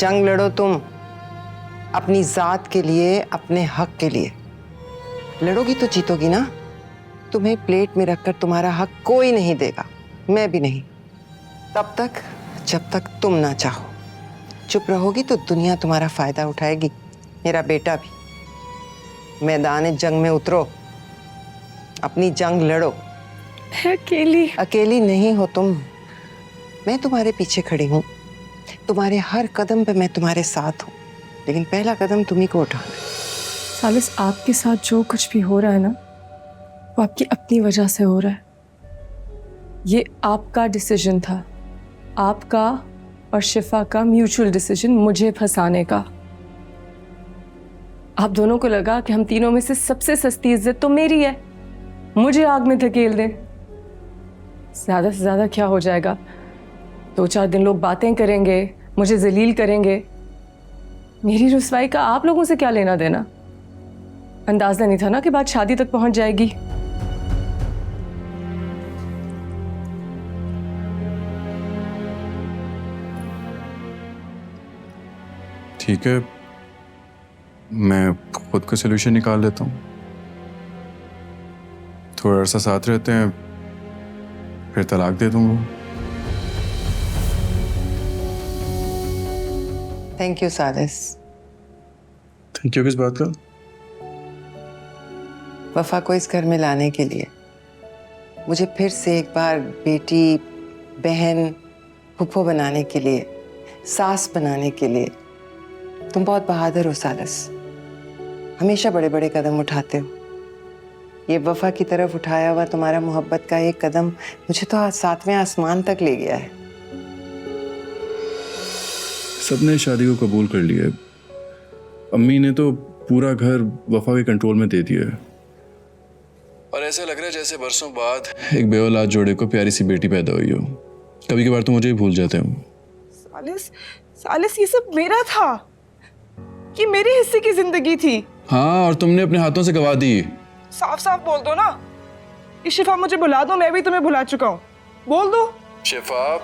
जंग लड़ो तुम अपनी जात के लिए, अपने हक के लिए। लड़ोगी तो जीतोगी ना। तुम्हें प्लेट में रखकर तुम्हारा हक कोई नहीं देगा, मैं भी नहीं, तब तक जब तक तुम ना चाहो। चुप रहोगी तो दुनिया तुम्हारा फायदा उठाएगी, मेरा बेटा भी। मैदान जंग में उतरो, अपनी जंग लड़ो। अकेली अकेली नहीं हो तुम, मैं तुम्हारे पीछे खड़ी हूँ। तुम्हारे हर कदम पे मैं तुम्हारे साथ हूँ, लेकिन पहला कदम तुम्ही को उठाना है। सालिस, आपके साथ जो कुछ भी हो रहा है ना, वो आपकी अपनी वजह से हो रहा है। ये आपका डिसीजन था, आपका और शिफा का म्यूचुअल डिसीजन, मुझे फंसाने का। आप दोनों को लगा कि हम तीनों में से सबसे सस्ती इज्जत तो मेरी है, मुझे आग में धकेल दें। ज्यादा से ज्यादा क्या हो जाएगा, 2-4 दिन लोग बातें करेंगे, मुझे जलील करेंगे। मेरी रुसवाई का आप लोगों से क्या लेना देना। अंदाजा नहीं था ना कि बात शादी तक पहुंच जाएगी। ठीक है, मैं खुद का सलूशन निकाल लेता हूँ। थोड़ा अरसा साथ रहते हैं, फिर तलाक दे दूंगा। थैंक यू सालिस। थैंक यू किस बात का? वफा को इस घर में लाने के लिए, मुझे फिर से एक बार बेटी, बहन, फुफ्फो बनाने के लिए, सास बनाने के लिए। तुम बहुत बहादुर हो सालिस, हमेशा बड़े बड़े कदम उठाते हो। ये वफा की तरफ उठाया हुआ तुम्हारा मोहब्बत का एक कदम मुझे तो आज 7वें आसमान तक ले गया है। सबने शादी को कबूल कर लिया है। अम्मी ने तो पूरा घर वफा के कंट्रोल में दे दिया है, और ऐसा लग रहा है जैसे बरसों बाद एक बेऔलाद जोड़े को प्यारी सी बेटी पैदा हुई हो। कभी कभार तो मुझे ही भूल जाते हूँ। सालिस, ये सब मेरा था, ये मेरे हिस्से की जिंदगी थी। हाँ, और तुमने अपने हाथों से गवा दी। साफ साफ बोल दो ना कि शिफा मुझे भुला दो, मैं भी तुम्हें भुला चुका हूँ। बोल दो। शिफा,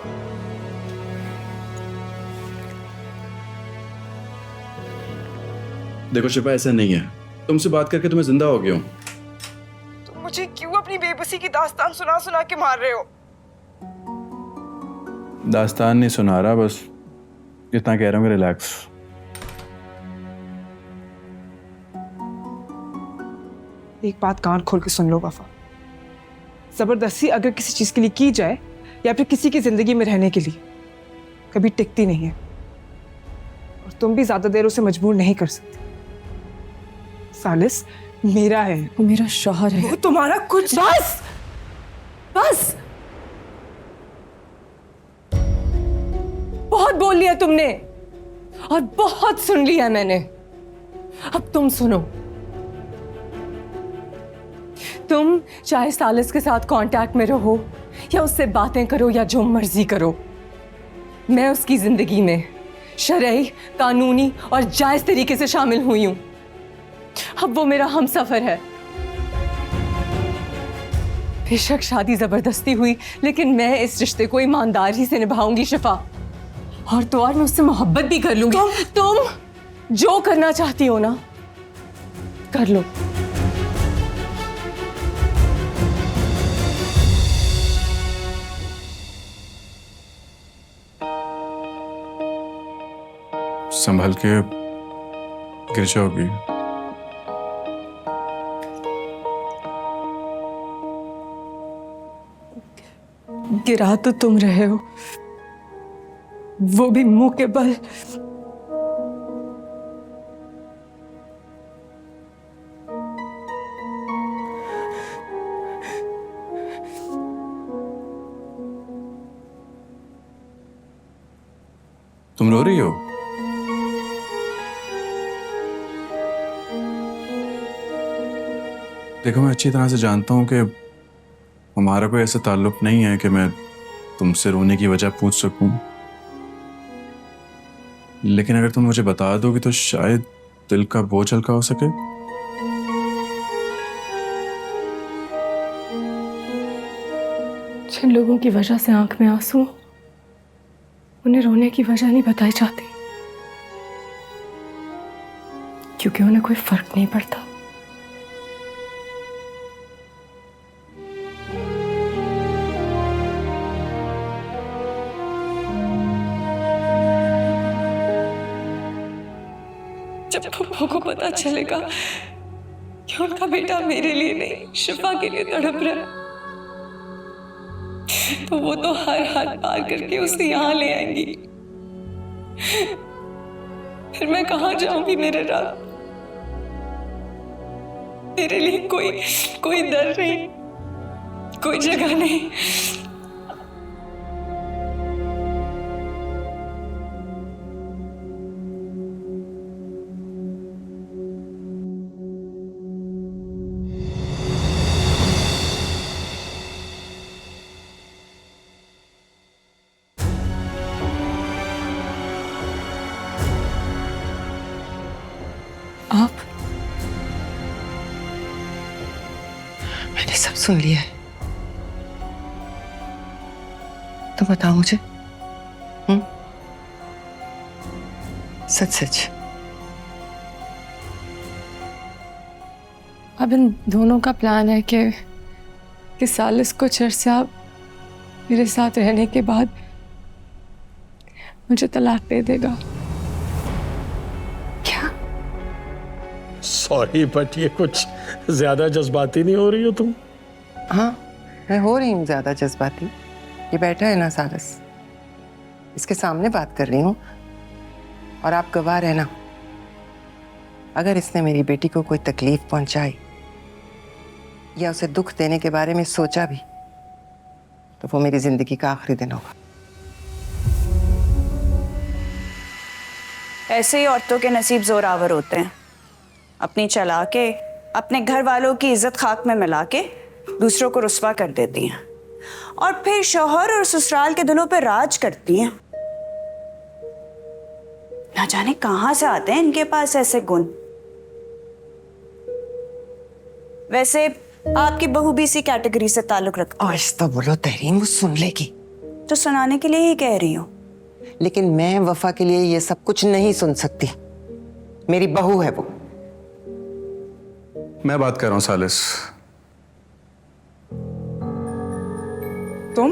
देखो शिफा, ऐसा नहीं है। तुमसे बात करके तुम्हें जिंदा हो गया हूँ। तुम मुझे क्यों अपनी बेबसी की दास्तान सुना सुना के मार रहे हो? दास्तान नहीं सुना रहा, बस इतना कह रहा हूँ कि रिलैक्स। एक बात कान खोल के सुन लो वफा, जबरदस्ती अगर किसी चीज के लिए की जाए या फिर किसी की जिंदगी में रहने के लिए, कभी टिकती नहीं है। और तुम भी ज्यादा देर उसे मजबूर नहीं कर सकते। सालिस मेरा है, वो मेरा शौहर है। वो तुम्हारा कुछ। बस बस, बहुत बोल लिया तुमने और बहुत सुन लिया मैंने। अब तुम सुनो। तुम चाहे सालिस के साथ कांटेक्ट में रहो या उससे बातें करो या जो मर्जी करो, मैं उसकी जिंदगी में शरई, कानूनी और जायज तरीके से शामिल हुई हूं। अब वो मेरा हमसफर है। बेशक शादी जबरदस्ती हुई, लेकिन मैं इस रिश्ते को ईमानदारी से निभाऊंगी शिफा। और तो और मैं उससे मोहब्बत भी कर लूंगी। तुम जो करना चाहती हो ना, कर लो। संभल के, गिर जाओगी। गिरा तो तुम रहे हो, वो भी मुंह के बल। तुम रो रही हो? देखो, मैं अच्छी तरह से जानता हूं कि हमारा कोई ऐसा ताल्लुक नहीं है कि मैं तुमसे रोने की वजह पूछ सकूं, लेकिन अगर तुम मुझे बता दोगे तो शायद दिल का बोझ हल्का हो सके। जिन लोगों की वजह से आंख में आंसू, उन्हें रोने की वजह नहीं बताई जाती। क्योंकि उन्हें कोई फर्क नहीं पड़ता। जब पप्पा को पता चलेगा कि उनका बेटा मेरे लिए नहीं शिफा के लिए तड़प रहा है, तो वो तो हर हाल पार करके उसे यहाँ ले आएंगी। फिर मैं कहाँ जाऊंगी मेरे रब? मेरे लिए कोई दर नहीं, कोई जगह नहीं। आप? मैंने सब सुन लिया है। तो बताओ मुझे, सच सच। अब इन दोनों का प्लान है कि सालिस कुछ अरसा मेरे साथ रहने के बाद मुझे तलाक दे देगा। क्या? सॉरी बट ये कुछ ज्यादा जज्बाती नहीं हो रही हो तुम? हाँ, मैं हो रही हूँ ज्यादा जज्बाती। ये बैठा है ना सालिस, इसके सामने बात कर रही हूँ और आप गवाह रहना। अगर इसने मेरी बेटी को कोई तकलीफ पहुंचाई या उसे दुख देने के बारे में सोचा भी, तो वो मेरी जिंदगी का आखिरी दिन होगा। ऐसे ही औरतों के नसीब जोरावर होते हैं। अपनी चला के अपने घर वालों की इज्जत खाक में मिला के दूसरों को रुस्वा कर देती हैं और फिर शौहर और ससुराल के दिलों पर राज करती हैं। ना जाने कहां से आते हैं इनके पास ऐसे गुण। वैसे आपकी बहू भी इसी कैटेगरी से ताल्लुक रखती है। आज तो बोलो तहरीन, वो सुन लेगी। तो सुनाने के लिए ही कह रही हूँ। लेकिन मैं वफा के लिए ये सब कुछ नहीं सुन सकती। मेरी बहू है वो। मैं बात कर रहा हूँ सालिस। तुम?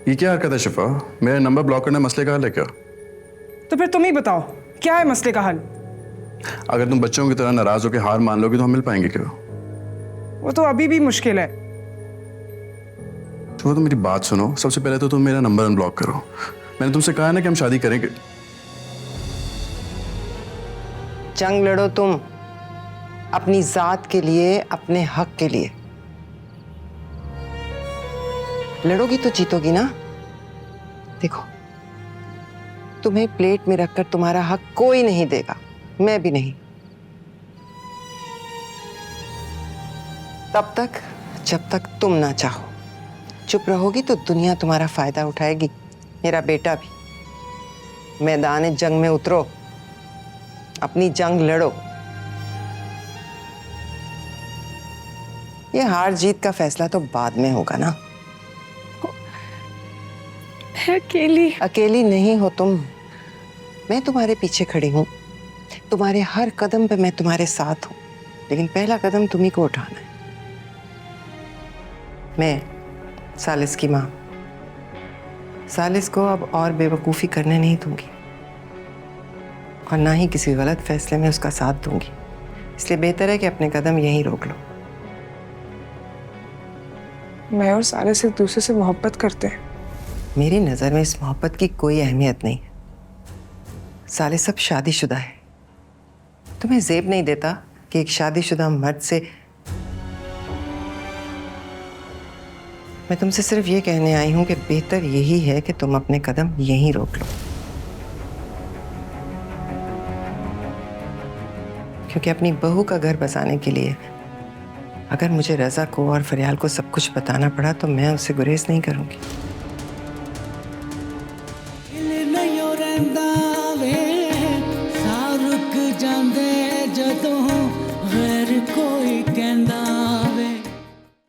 ये क्या हरकत है शिफा? मेरा नंबर ब्लॉक करना मसले का हल है क्या? तो फिर तुम ही बताओ, क्या है मसले का हल? अगर तुम बच्चों की तरह नाराज होकर हार मान लोगे तो हम मिल पाएंगे क्या? वो तो अभी भी मुश्किल है। तो मेरी बात सुनो। सबसे पहले तो तुम मेरा नंबर अनब्लॉक करो। मैंने तुमसे कहा है ना कि हम शादी करेंगे। जंग लड़ो तुम, अपनी जात के लिए, अपने हक के लिए। लड़ोगी तो जीतोगी ना। देखो, तुम्हें प्लेट में रखकर तुम्हारा हक कोई नहीं देगा, मैं भी नहीं। तब तक जब तक तुम ना चाहो। चुप रहोगी तो दुनिया तुम्हारा फायदा उठाएगी, मेरा बेटा भी। मैदान जंग में उतरो, अपनी जंग लड़ो। ये हार जीत का फैसला तो बाद में होगा ना। मैं अकेली नहीं हो तुम। मैं तुम्हारे पीछे खड़ी हूं, तुम्हारे हर कदम पे मैं तुम्हारे साथ हूं। लेकिन पहला कदम तुम्ही को उठाना है। मैं सालिस की मां सालिस को अब और बेवकूफ़ी करने नहीं दूंगी और ना ही किसी गलत फैसले में उसका साथ दूंगी। इसलिए बेहतर है कि अपने कदम यहीं रोक लो। मैं और सालिस एक दूसरे से मोहब्बत करते हैं। मेरी नज़र में इस मोहब्बत की कोई अहमियत नहीं है। सालिस अब शादीशुदा है। तुम्हें ज़ेब नहीं देता कि एक शादीशुदा मर्द से। मैं तुमसे सिर्फ ये कहने आई हूं कि बेहतर यही है कि तुम अपने कदम यहीं रोक लो, क्योंकि अपनी बहू का घर बसाने के लिए अगर मुझे रज़ा को और फरियाल को सब कुछ बताना पड़ा तो मैं उससे गुरेज नहीं करूंगी।